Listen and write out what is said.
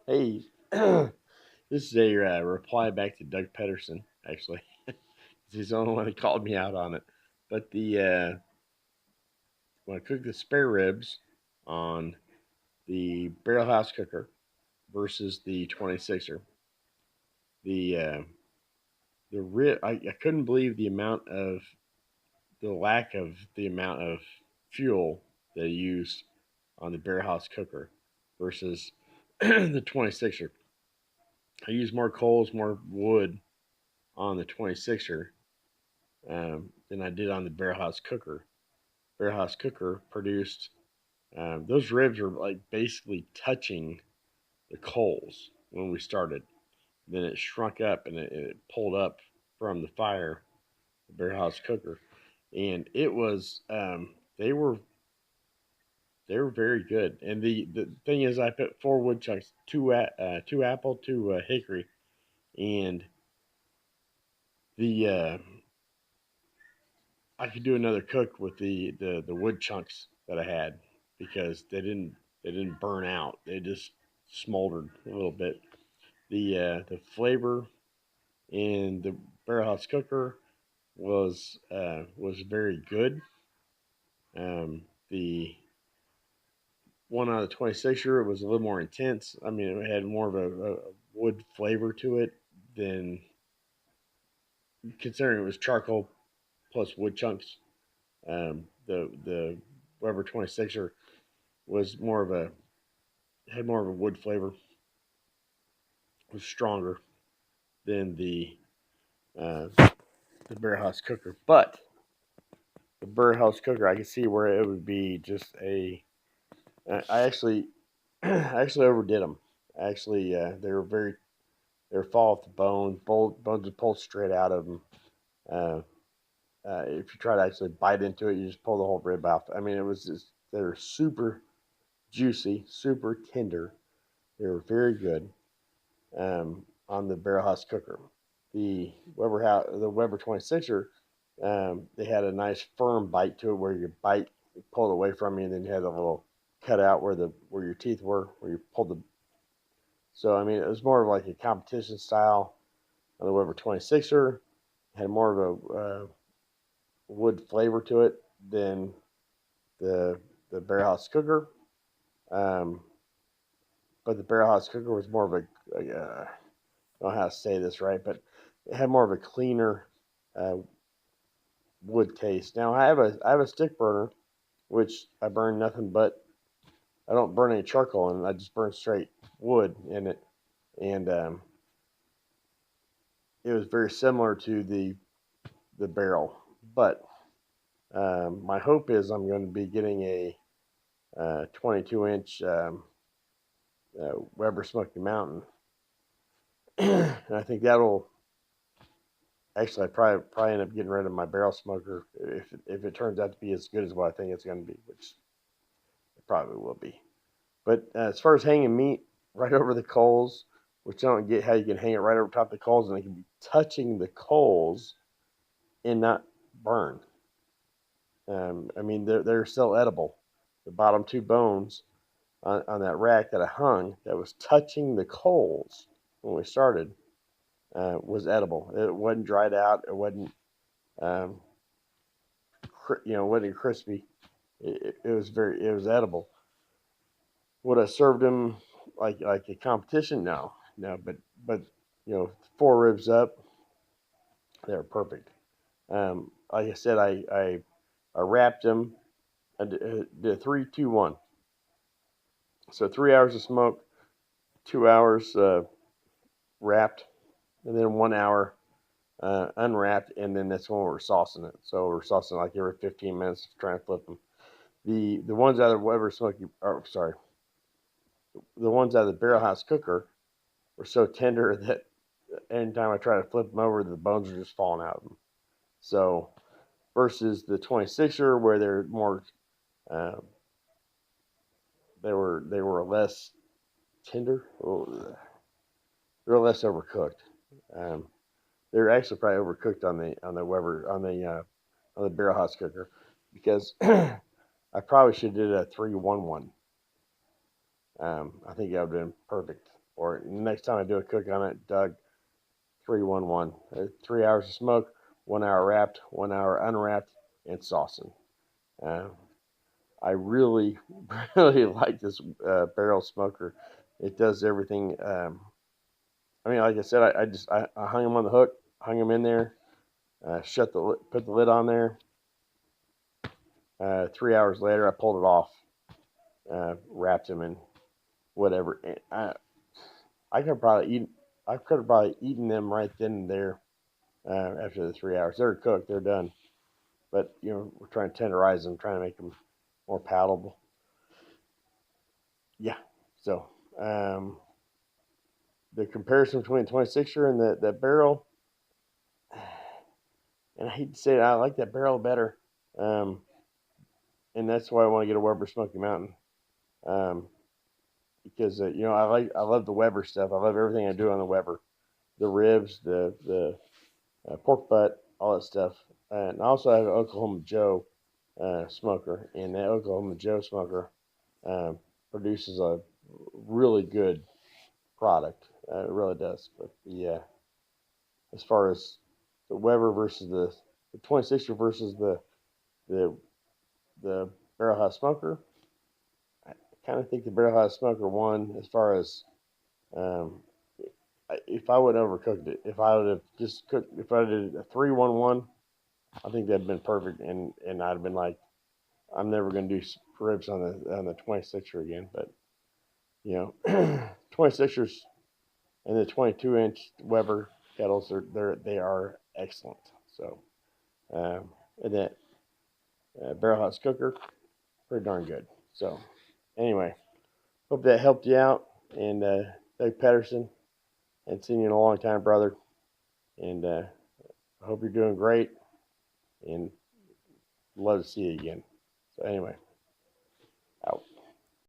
Hey, this is a reply back to Doug Pederson, actually. He's the only one that called me out on it. But when I cook the spare ribs on the barrel house cooker versus the 26er, the uh, the rib, I couldn't believe the lack of the amount of fuel they used on the barrel house cooker versus the 26er. I used more coals, more wood on the 26er than I did on the barrel house cooker. Barrel house cooker produced those ribs were like basically touching the coals when we started. Then it shrunk up and it pulled up from the fire, the barrel house cooker, and it was they were very good. And the thing is, I put four wood chunks, two apple, two hickory, and the I could do another cook with the wood chunks that I had because they didn't burn out. They just smoldered a little bit. The flavor in the barrel house cooker was very good. The one out of the 26er was a little more intense. I mean, it had more of a wood flavor to it than considering it was charcoal plus wood chunks. The Weber 26er was more of a had more of a wood flavor, was stronger than uh, the Bear House cooker. But the Bear House cooker, I could see where it would be just a. I actually, I actually overdid them. Actually, they were fall off the bone. Bones would pull straight out of them. Uh, if you try to actually bite into it, you just pull the whole rib off. I mean, it was just they were super juicy, super tender. They were very good. On the barrel house cooker. The Weber 26er, they had a nice firm bite to it where your bite pulled away from you, and then you had a little cut out where your teeth were, where you pulled the. So I mean, it was more of like a competition style on the Weber 26er. Had more of a wood flavor to it than the barrel house cooker. Um, but the barrel house cooker was more of I don't know how to say this right, but it had more of a cleaner uh, wood taste. Now I have a stick burner, which I burn nothing but I don't burn any charcoal in it. I just burn straight wood in it, and it was very similar to the barrel. But my hope is I'm going to be getting a 22-inch Weber Smoky Mountain, and I think that'll actually, I probably end up getting rid of my barrel smoker if it turns out to be as good as what I think it's going to be, which it probably will be. But as far as hanging meat right over the coals, which I don't get how you can hang it right over top of the coals and it can be touching the coals and not burn. I mean, they're still edible. The bottom two bones on that rack that I hung that was touching the coals when we started was edible. It wasn't dried out. It wasn't um, wasn't crispy. It was edible. Would I served them like a competition? No, no. But four ribs up, they were perfect. Like I said, I wrapped them. I did a 3-2-1. So 3 hours of smoke, 2 hours wrapped, and then 1 hour unwrapped, and then that's when we're saucing it. So we're saucing like every 15 minutes, trying to flip them. The ones out of the Weber Smoky, or sorry, the ones out of the barrel house cooker were so tender that anytime I try to flip them over, the bones are just falling out of them. So versus the 26er where they're more, uh, they were less tender, they're less overcooked. Um, they're actually probably overcooked on the Weber on the barrel house cooker because I probably should have did a 3-1-1. I think that would have been perfect. or next time I do a cook on it, Doug, 3-1-1. 3 hours of smoke, 1 hour wrapped, 1 hour unwrapped, and saucing. Uh, I really, really like this barrel smoker. It does everything. I mean, like I said, I hung him on the hook, hung him in there, put the lid on there. 3 hours later, I pulled it off, wrapped him in whatever. And I could probably eat. I could have probably eaten them right then and there after the 3 hours. They're cooked. They're done. But we're trying to tenderize them, trying to make them more palatable. Yeah. So the comparison between the 26er and the barrel, and I hate to say it, I like that barrel better. Um, and that's why I want to get a Weber Smoky Mountain. Um, because I love the Weber stuff. I love everything I do on the Weber, the ribs, the pork butt, all that stuff. And I also have an Oklahoma Joe smoker, and that Oklahoma Joe smoker produces a really good product. It really does. But as far as the Weber versus the 26er versus the the barrel house smoker, I kind of think the barrel house smoker won as far as um, if I would have overcooked it. If I would have just cooked, if I did a 3-1-1, I think that'd been perfect, and I'd have been like, I'm never going to do ribs on the 26er again. But 26ers and the 22-inch Weber kettles they are excellent. So and that barrel house cooker, pretty darn good. So anyway, hope that helped you out. And Doug Pederson, and seen you in a long time, brother. And I hope you're doing great. And love to see you again. So anyway, out.